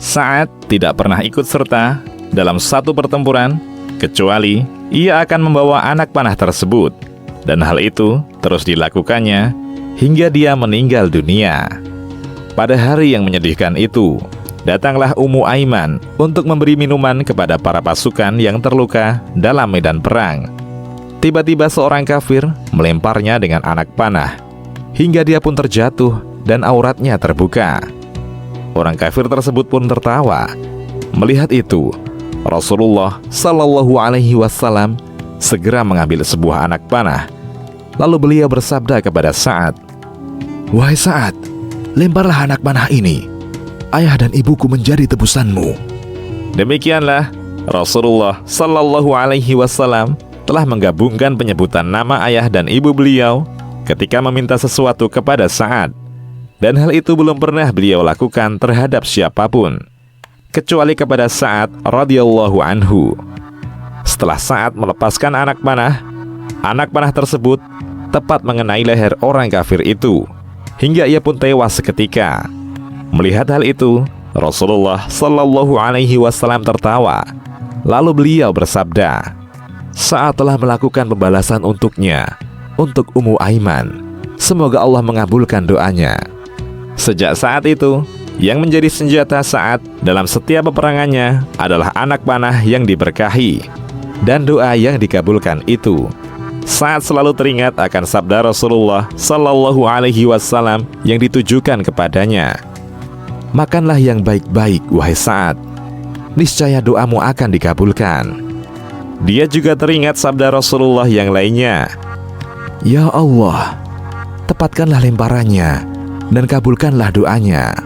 Sa'ad tidak pernah ikut serta dalam satu pertempuran, kecuali ia akan membawa anak panah tersebut. Dan hal itu terus dilakukannya hingga dia meninggal dunia. Pada hari yang menyedihkan itu, datanglah Ummu Aiman untuk memberi minuman kepada para pasukan yang terluka dalam medan perang. Tiba-tiba seorang kafir melemparnya dengan anak panah, hingga dia pun terjatuh dan auratnya terbuka. Orang kafir tersebut pun tertawa. Melihat itu, Rasulullah Shallallahu Alaihi Wasallam segera mengambil sebuah anak panah. Lalu beliau bersabda kepada Sa'ad, "Wahai Sa'ad, lemparlah anak panah ini. Ayah dan ibuku menjadi tebusanmu." Demikianlah Rasulullah Shallallahu Alaihi Wasallam telah menggabungkan penyebutan nama ayah dan ibu beliau ketika meminta sesuatu kepada Sa'ad. Dan hal itu belum pernah beliau lakukan terhadap siapapun, kecuali kepada Sa'ad radhiyallahu anhu. Setelah Sa'ad melepaskan anak panah tersebut tepat mengenai leher orang kafir itu, hingga ia pun tewas seketika. Melihat hal itu, Rasulullah Shallallahu Alaihi Wasallam tertawa. Lalu beliau bersabda, "Sa'ad telah melakukan pembalasan untuknya, untuk Ummu Aiman. Semoga Allah mengabulkan doanya." Sejak saat itu, yang menjadi senjata Sa'ad dalam setiap peperangannya adalah anak panah yang diberkahi dan doa yang dikabulkan itu. Sa'ad selalu teringat akan sabda Rasulullah Shallallahu Alaihi Wasallam yang ditujukan kepadanya, "Makanlah yang baik-baik, wahai Sa'ad. Niscaya doamu akan dikabulkan." Dia juga teringat sabda Rasulullah yang lainnya, "Ya Allah, tepatkanlah lemparannya dan kabulkanlah doanya."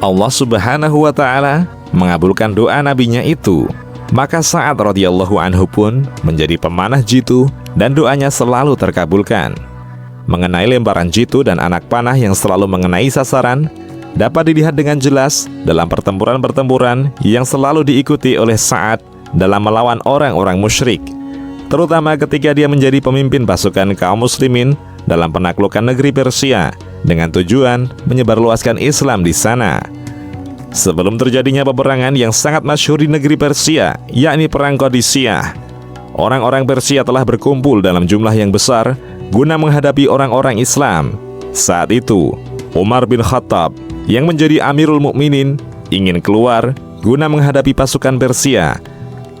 Allah Subhanahu wa Ta'ala mengabulkan doa nabinya itu. Maka Sa'ad radhiyallahu anhu pun menjadi pemanah jitu dan doanya selalu terkabulkan. Mengenai lemparan jitu dan anak panah yang selalu mengenai sasaran, dapat dilihat dengan jelas dalam pertempuran-pertempuran yang selalu diikuti oleh Sa'ad dalam melawan orang-orang musyrik, terutama ketika dia menjadi pemimpin pasukan kaum muslimin dalam penaklukan negeri Persia dengan tujuan menyebarluaskan Islam di sana. Sebelum terjadinya peperangan yang sangat masyhur di negeri Persia, yakni Perang Qadisiyah, orang-orang Persia telah berkumpul dalam jumlah yang besar guna menghadapi orang-orang Islam. Saat itu, Umar bin Khattab yang menjadi Amirul Mukminin ingin keluar guna menghadapi pasukan Persia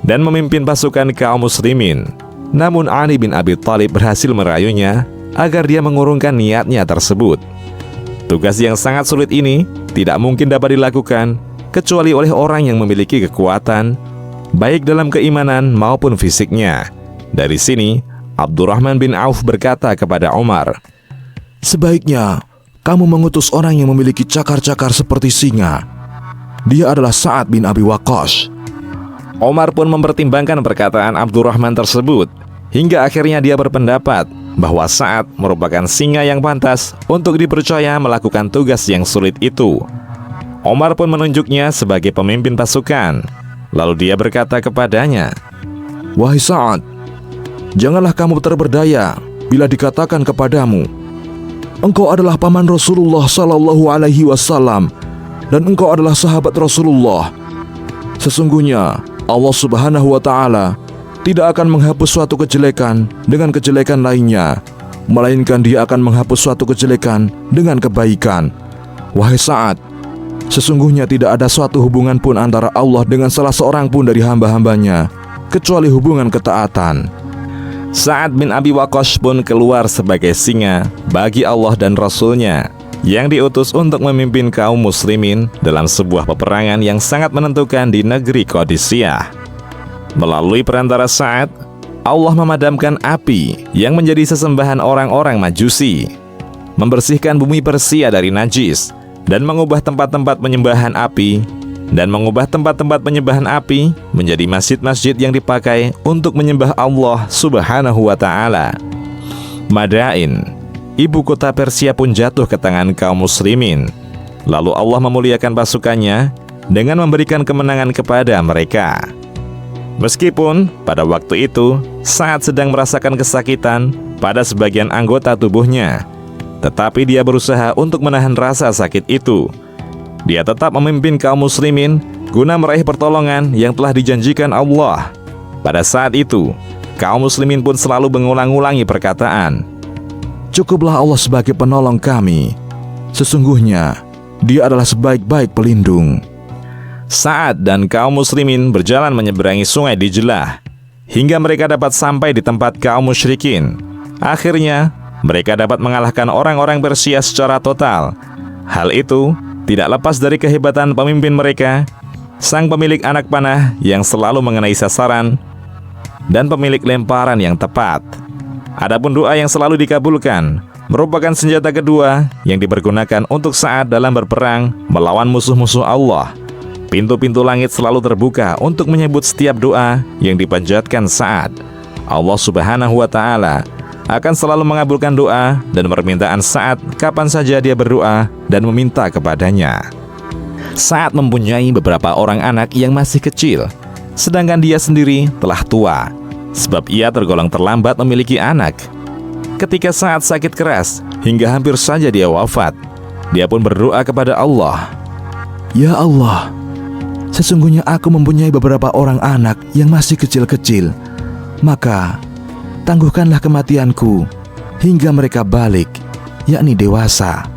dan memimpin pasukan kaum muslimin. Namun Ali bin Abi Thalib berhasil merayunya agar dia mengurungkan niatnya tersebut. Tugas yang sangat sulit ini tidak mungkin dapat dilakukan kecuali oleh orang yang memiliki kekuatan, baik dalam keimanan maupun fisiknya. Dari sini, Abdurrahman bin Auf berkata kepada Umar, "Sebaiknya kamu mengutus orang yang memiliki cakar-cakar seperti singa. Dia adalah Sa'ad bin Abi Waqqas." Umar pun mempertimbangkan perkataan Abdurrahman tersebut, hingga akhirnya dia berpendapat bahwa Sa'ad merupakan singa yang pantas untuk dipercaya melakukan tugas yang sulit itu. Umar pun menunjuknya sebagai pemimpin pasukan. Lalu dia berkata kepadanya, "Wahai Sa'ad, janganlah kamu terberdaya bila dikatakan kepadamu, engkau adalah paman Rasulullah Sallallahu Alaihi Wasallam dan engkau adalah sahabat Rasulullah. Sesungguhnya Allah Subhanahu wa Ta'ala tidak akan menghapus suatu kejelekan dengan kejelekan lainnya, melainkan Dia akan menghapus suatu kejelekan dengan kebaikan. Wahai Sa'ad, sesungguhnya tidak ada suatu hubungan pun antara Allah dengan salah seorang pun dari hamba-hambanya, kecuali hubungan ketaatan." Sa'ad bin Abi Waqqas pun keluar sebagai singa bagi Allah dan Rasul-Nya yang diutus untuk memimpin kaum muslimin dalam sebuah peperangan yang sangat menentukan di negeri Qadisiyah. Melalui perantara Sa'ad, Allah memadamkan api yang menjadi sesembahan orang-orang Majusi, membersihkan bumi Persia dari najis, dan mengubah tempat-tempat penyembahan api menjadi masjid-masjid yang dipakai untuk menyembah Allah Subhanahu wa Ta'ala. Madain, ibu kota Persia, pun jatuh ke tangan kaum muslimin. Lalu Allah memuliakan pasukannya dengan memberikan kemenangan kepada mereka. Meskipun pada waktu itu Sa'ad sedang merasakan kesakitan pada sebagian anggota tubuhnya, tetapi dia berusaha untuk menahan rasa sakit itu. dia tetap memimpin kaum muslimin guna meraih pertolongan yang telah dijanjikan Allah. Pada saat itu, kaum muslimin pun selalu mengulang-ulangi perkataan, "Cukuplah Allah sebagai penolong kami. Sesungguhnya, Dia adalah sebaik-baik pelindung." Sa'ad dan kaum muslimin berjalan menyeberangi sungai Dijlah hingga mereka dapat sampai di tempat kaum musyrikin. Akhirnya, mereka dapat mengalahkan orang-orang Persia secara total. Hal itu tidak lepas dari kehebatan pemimpin mereka, sang pemilik anak panah yang selalu mengenai sasaran, dan pemilik lemparan yang tepat. Adapun doa yang selalu dikabulkan merupakan senjata kedua yang dipergunakan untuk Sa'ad dalam berperang melawan musuh-musuh Allah. Pintu-pintu langit selalu terbuka untuk menyebut setiap doa yang dipanjatkan Sa'ad. Allah Subhanahu wa Ta'ala akan selalu mengabulkan doa dan permintaan Sa'ad kapan saja dia berdoa dan meminta kepadanya. Sa'ad mempunyai beberapa orang anak yang masih kecil, sedangkan dia sendiri telah tua, sebab ia tergolong terlambat memiliki anak. Ketika Sa'ad sakit keras hingga hampir saja dia wafat, dia pun berdoa kepada Allah, "Ya Allah, sesungguhnya aku mempunyai beberapa orang anak yang masih kecil-kecil. Maka tangguhkanlah kematianku hingga mereka balik, yakni dewasa."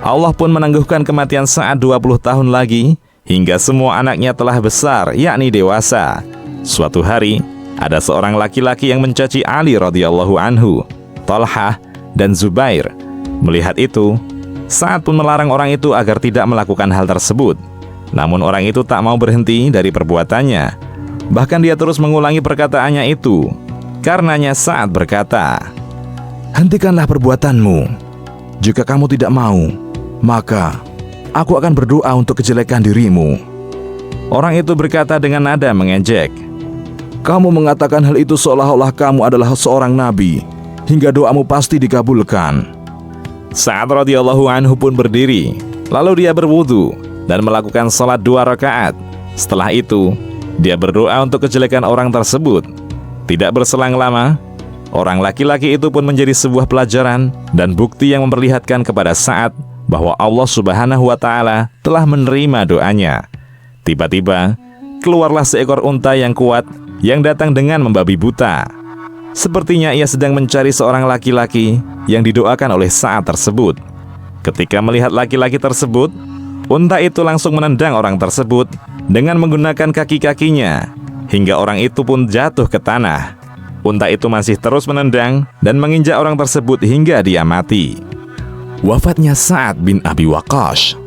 Allah pun menangguhkan kematian Sa'ad 20 tahun lagi hingga semua anaknya telah besar, yakni dewasa. Suatu hari, ada seorang laki-laki yang mencaci Ali radhiyallahu anhu, Talhah, dan Zubair. Melihat itu, Sa'ad pun melarang orang itu agar tidak melakukan hal tersebut. Namun orang itu tak mau berhenti dari perbuatannya. Bahkan dia terus mengulangi perkataannya itu. Karenanya Sa'ad berkata, "Hentikanlah perbuatanmu. Jika kamu tidak mau, maka aku akan berdoa untuk kejelekan dirimu." Orang itu berkata dengan nada mengejek, "Kamu mengatakan hal itu seolah-olah kamu adalah seorang nabi, hingga doamu pasti dikabulkan." Sa'ad radhiyallahu anhu pun berdiri, lalu dia berwudu dan melakukan salat 2 rakaat. Setelah itu, dia berdoa untuk kejelekan orang tersebut. Tidak berselang lama, orang laki-laki itu pun menjadi sebuah pelajaran dan bukti yang memperlihatkan kepada Sa'ad bahwa Allah Subhanahu wa Ta'ala telah menerima doanya. Tiba-tiba, keluarlah seekor unta yang kuat yang datang dengan membabi buta. Sepertinya ia sedang mencari seorang laki-laki yang didoakan oleh Sa'ad tersebut. Ketika melihat laki-laki tersebut, unta itu langsung menendang orang tersebut dengan menggunakan kaki-kakinya, hingga orang itu pun jatuh ke tanah. Unta itu masih terus menendang dan menginjak orang tersebut hingga dia mati. Wafatnya Sa'ad bin Abi Waqqas.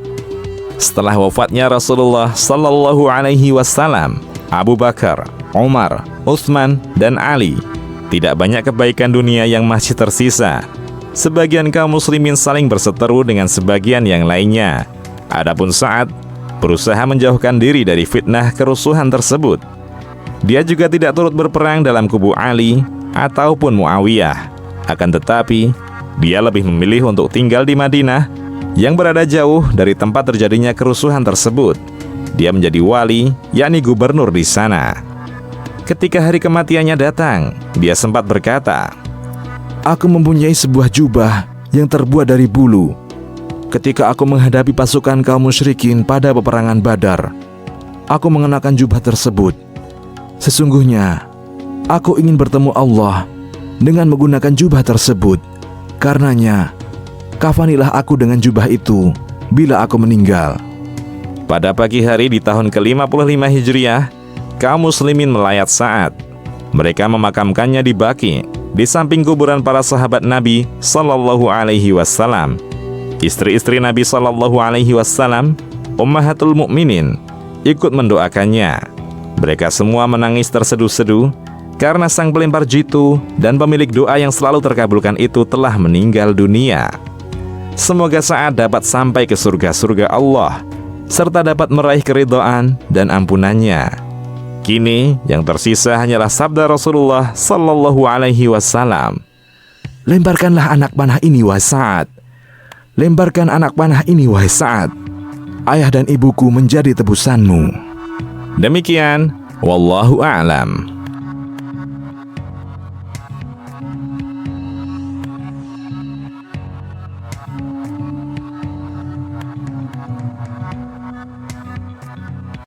Setelah wafatnya Rasulullah Sallallahu Alaihi Wasallam, Abu Bakar, Umar, Utsman, dan Ali, tidak banyak kebaikan dunia yang masih tersisa. Sebagian kaum muslimin saling berseteru dengan sebagian yang lainnya. Adapun Sa'ad berusaha menjauhkan diri dari fitnah kerusuhan tersebut. Dia juga tidak turut berperang dalam kubu Ali ataupun Muawiyah. Akan tetapi, dia lebih memilih untuk tinggal di Madinah yang berada jauh dari tempat terjadinya kerusuhan tersebut. Dia menjadi wali, yakni gubernur di sana. Ketika hari kematiannya datang, dia sempat berkata, "Aku mempunyai sebuah jubah yang terbuat dari bulu. Ketika aku menghadapi pasukan kaum musyrikin pada peperangan Badar, aku mengenakan jubah tersebut. Sesungguhnya, aku ingin bertemu Allah dengan menggunakan jubah tersebut. Karenanya, kafanilah aku dengan jubah itu bila aku meninggal." Pada pagi hari di tahun ke-55 Hijriah, kaum muslimin melayat Sa'ad. Mereka memakamkannya di Baqi, di samping kuburan para sahabat Nabi Sallallahu Alaihi Wasallam. Istri-istri Nabi Sallallahu Alaihi Wasallam, Ummahatul Mukminin, ikut mendoakannya. Mereka semua menangis terseduh-seduh karena sang pelempar jitu dan pemilik doa yang selalu terkabulkan itu telah meninggal dunia. Semoga Sa'ad dapat sampai ke surga-surga Allah serta dapat meraih keridhaan dan ampunannya. Kini yang tersisa hanyalah sabda Rasulullah Sallallahu Alaihi Wasallam, "Lemparkanlah anak panah ini, wahai Sa'ad. Lemparkan anak panah ini, wahai Sa'ad. Ayah dan ibuku menjadi tebusanmu." Demikian, wallahu a'lam.